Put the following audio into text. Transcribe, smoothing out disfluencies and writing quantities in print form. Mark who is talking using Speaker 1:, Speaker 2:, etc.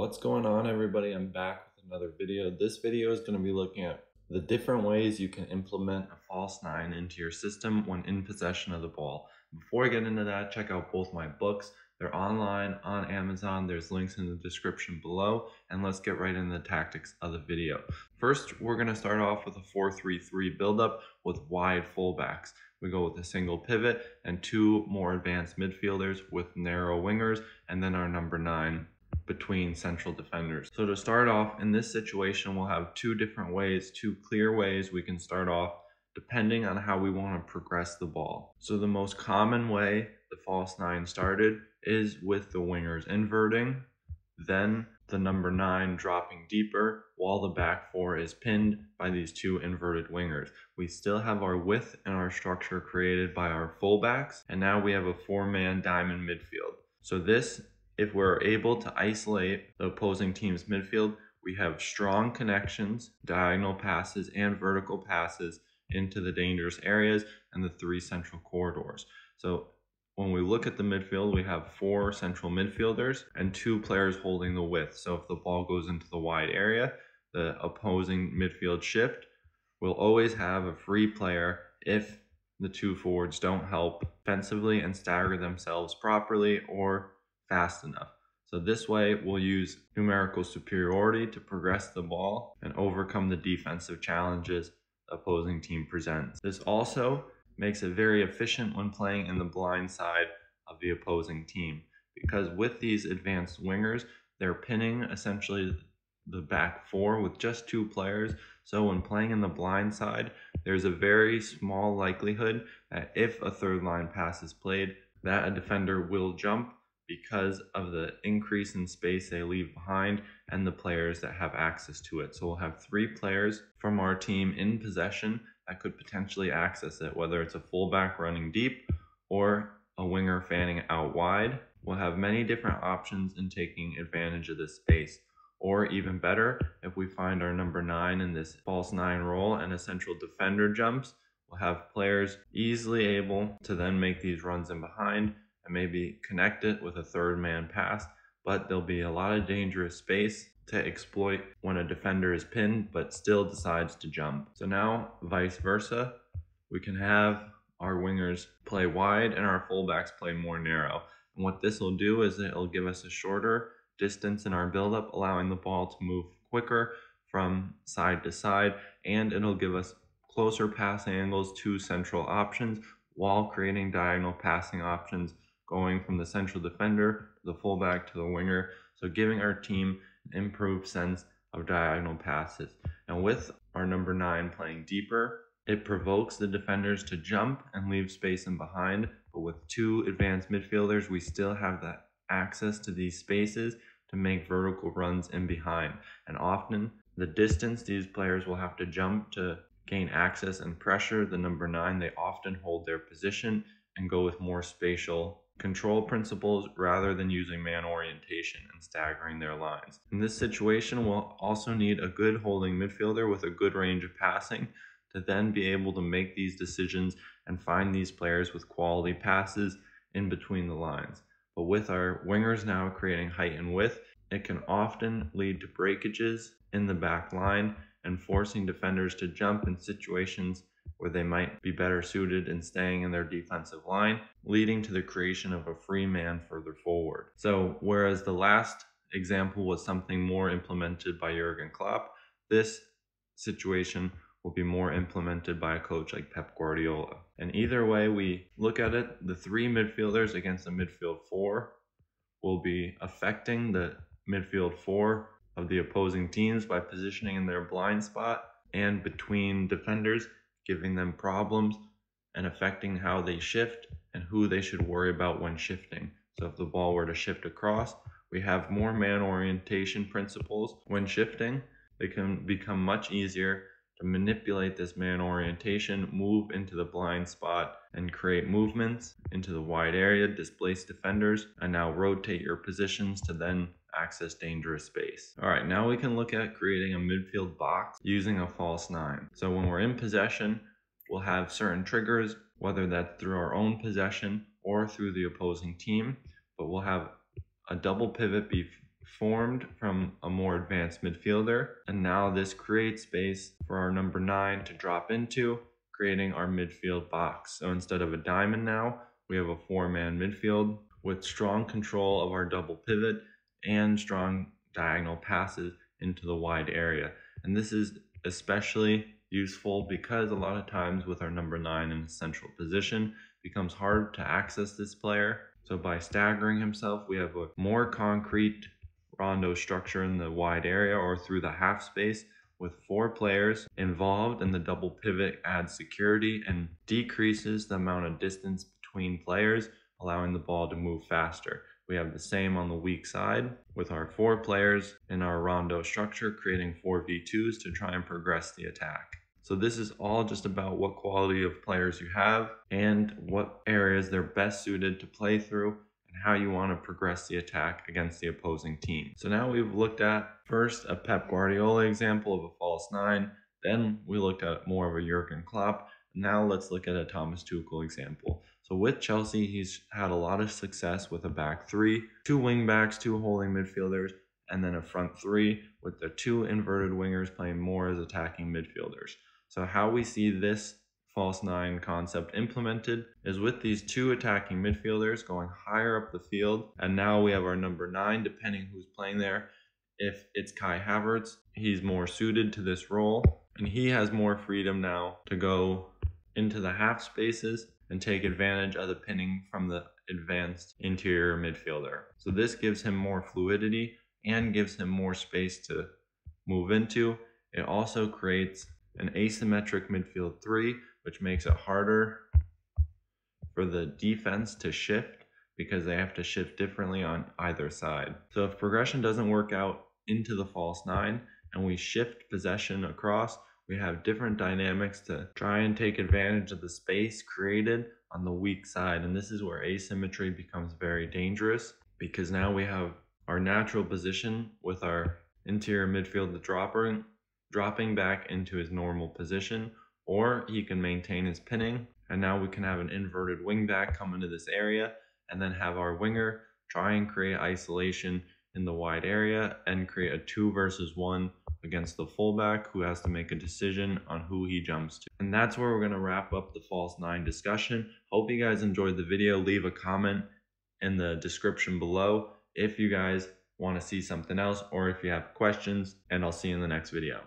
Speaker 1: What's going on, everybody? I'm back with another video. This video is going to be looking at the different ways you can implement a false nine into your system when in possession of the ball. Before I get into that, check out both my books. They're online on Amazon. There's links in the description below, and let's get right into the tactics of the video. First, we're going to start off with a 4-3-3 buildup with wide fullbacks. We go with a single pivot and two more advanced midfielders with narrow wingers, and then our number 9 between central defenders. So to start off, in this situation, we'll have two clear ways we can start off depending on how we want to progress the ball. So the most common way the false nine started is with the wingers inverting, then the number 9 dropping deeper while the back 4 is pinned by these two inverted wingers. We still have our width and our structure created by our fullbacks, and now we have a 4-man diamond midfield. So this, if we're able to isolate the opposing team's midfield, we have strong connections, diagonal passes, and vertical passes into the dangerous areas and the 3 central corridors. So when we look at the midfield, we have 4 central midfielders and 2 players holding the width. So if the ball goes into the wide area, the opposing midfield shift will always have a free player if the 2 forwards don't help defensively and stagger themselves properly or fast enough. So this way we'll use numerical superiority to progress the ball and overcome the defensive challenges the opposing team presents. This also makes it very efficient when playing in the blind side of the opposing team, because with these advanced wingers, they're pinning essentially the back 4 with just 2 players. So when playing in the blind side, there's a very small likelihood that if a third line pass is played, that a defender will jump because of the increase in space they leave behind and the players that have access to it. So we'll have 3 players from our team in possession that could potentially access it, whether it's a fullback running deep or a winger fanning out wide. We'll have many different options in taking advantage of this space. Or even better, if we find our number 9 in this false 9 role and a central defender jumps, we'll have players easily able to then make these runs in behind and maybe connect it with a 3rd man pass, but there'll be a lot of dangerous space to exploit when a defender is pinned but still decides to jump. So now, vice versa, we can have our wingers play wide and our fullbacks play more narrow. And what this will do is it'll give us a shorter distance in our buildup, allowing the ball to move quicker from side to side, and it'll give us closer passing angles to central options while creating diagonal passing options going from the central defender to the fullback to the winger, so giving our team an improved sense of diagonal passes. And with our number 9 playing deeper, it provokes the defenders to jump and leave space in behind, but with 2 advanced midfielders, we still have that access to these spaces to make vertical runs in behind. And often, the distance these players will have to jump to gain access and pressure the number 9, they often hold their position and go with more spatial control principles rather than using man orientation and staggering their lines. In this situation, we'll also need a good holding midfielder with a good range of passing to then be able to make these decisions and find these players with quality passes in between the lines. But with our wingers now creating height and width, it can often lead to breakages in the back line and forcing defenders to jump in situations where they might be better suited in staying in their defensive line, leading to the creation of a free man further forward. So whereas the last example was something more implemented by Jurgen Klopp, this situation will be more implemented by a coach like Pep Guardiola. And either way we look at it, the 3 midfielders against the midfield 4 will be affecting the midfield 4 of the opposing teams by positioning in their blind spot and between defenders, giving them problems and affecting how they shift and who they should worry about when shifting. So if the ball were to shift across, we have more man orientation principles when shifting. It can become much easier to manipulate this man orientation, move into the blind spot, and create movements into the wide area, displace defenders, and now rotate your positions to then access dangerous space. All right, now we can look at creating a midfield box using a false 9. So when we're in possession, we'll have certain triggers, whether that's through our own possession or through the opposing team, but we'll have a double pivot formed from a more advanced midfielder, and now this creates space for our number 9 to drop into, creating our midfield box. So instead of a diamond now, we have a 4-man midfield with strong control of our double pivot and strong diagonal passes into the wide area. And this is especially useful because a lot of times with our number 9 in a central position, it becomes hard to access this player. So by staggering himself, we have a more concrete rondo structure in the wide area or through the half space. With 4 players involved, and the double pivot adds security and decreases the amount of distance between players, allowing the ball to move faster. We have the same on the weak side with our 4 players in our rondo structure, creating 4v2s to try and progress the attack. So this is all just about what quality of players you have and what areas they're best suited to play through, how you want to progress the attack against the opposing team. So now we've looked at first a Pep Guardiola example of a false 9, then we looked at more of a Jurgen Klopp. Now let's look at a Thomas Tuchel example. So with Chelsea, he's had a lot of success with a back 3, 2 wing backs, 2 holding midfielders, and then a front 3 with the 2 inverted wingers playing more as attacking midfielders. So how we see this false 9 concept implemented is with these 2 attacking midfielders going higher up the field, and now we have our number 9 depending who's playing there. If it's Kai Havertz, he's more suited to this role, and he has more freedom now to go into the half spaces and take advantage of the pinning from the advanced interior midfielder. So this gives him more fluidity and gives him more space to move into. It also creates an asymmetric midfield 3, which makes it harder for the defense to shift because they have to shift differently on either side. So if progression doesn't work out into the false 9 and we shift possession across, we have different dynamics to try and take advantage of the space created on the weak side. And this is where asymmetry becomes very dangerous, because now we have our natural position with our interior midfield dropping back into his normal position, or he can maintain his pinning, and now we can have an inverted wing back come into this area and then have our winger try and create isolation in the wide area and create a 2 versus 1 against the fullback, who has to make a decision on who he jumps to. And that's where we're going to wrap up the false 9 discussion. Hope you guys enjoyed the video. Leave a comment in the description below if you guys want to see something else or if you have questions, and I'll see you in the next video.